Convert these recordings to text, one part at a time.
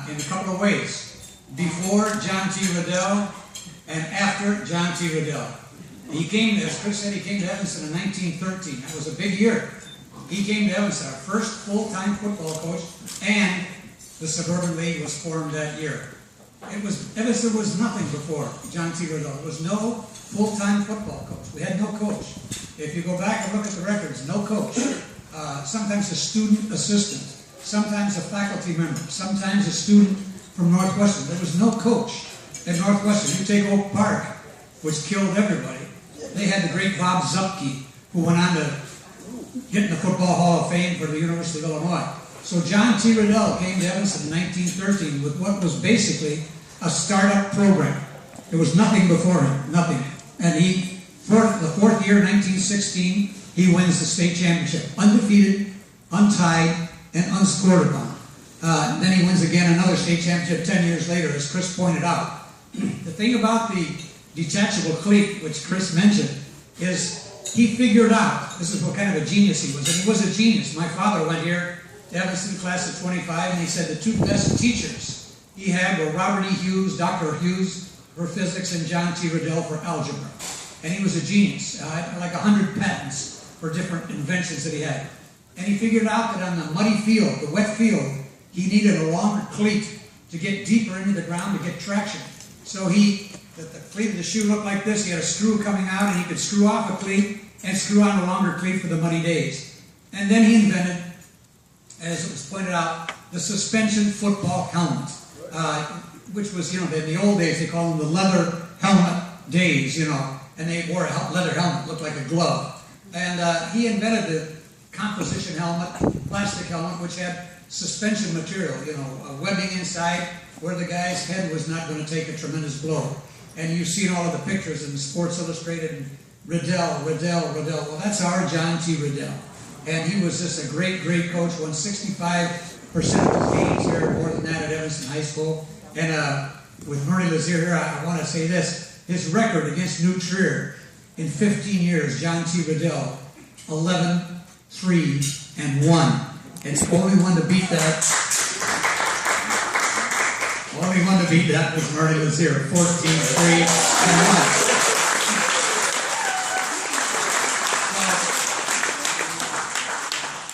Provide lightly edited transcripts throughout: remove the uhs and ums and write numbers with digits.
in a couple of ways. Before John T. Riddell and after John T. Riddell. He came, as Chris said, he came to Evanston in 1913. That was a big year. He came to Evanston, our first full-time football coach, and the Suburban League was formed that year. Evanston was nothing before John T. Riddell. There was no full-time football coach. We had no coach. If you go back and look at the records, no coach. Sometimes a student assistant, sometimes a faculty member, sometimes a student from Northwestern. There was no coach at Northwestern. You take Oak Park, which killed everybody. They had the great Bob Zupke, who went on to get in the Football Hall of Fame for the University of Illinois. So John T. Riddell came to Evanston in 1913 with what was basically a startup program. There was nothing before him, nothing. And the fourth year, 1916, he wins the state championship, undefeated, untied, and unscored upon. Then he wins again another state championship 10 years later, as Chris pointed out. The thing about the detachable cleat, which Chris mentioned, is he figured out, this is what kind of a genius he was, and he was a genius. My father went here to Evanston, class of 25, and he said the two best teachers he had were Robert E. Hughes, Dr. Hughes for physics, and John T. Riddell for algebra. And he was a genius, like 100 patents for different inventions that he had. And he figured out that on the muddy field, the wet field, he needed a longer cleat to get deeper into the ground to get traction. So the cleat of the shoe looked like this. He had a screw coming out, and he could screw off a cleat and screw on a longer cleat for the muddy days. And then he invented, as it was pointed out, the suspension football helmet, which was, in the old days, they called them the leather helmet days, and they wore a leather helmet, looked like a glove. And he invented the composition helmet, plastic helmet, which had suspension material, a webbing inside where the guy's head was not going to take a tremendous blow. And you've seen all of the pictures in Sports Illustrated, and Riddell. Well, that's our John T. Riddell. And he was just a great, great coach, won 65% of his games here, more than that at Evanston High School. And with Murray Lazier here, I want to say this. His record against New Trier in 15 years, John T. Riddell, 11, 3, and 1. And the only one to beat that, was Murray Lazier, 14, 3, and 1.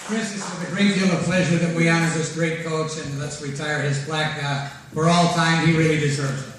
Chris, it's with a great deal of pleasure that we honor this great coach, and let's retire his plaque for all time. He really deserves it.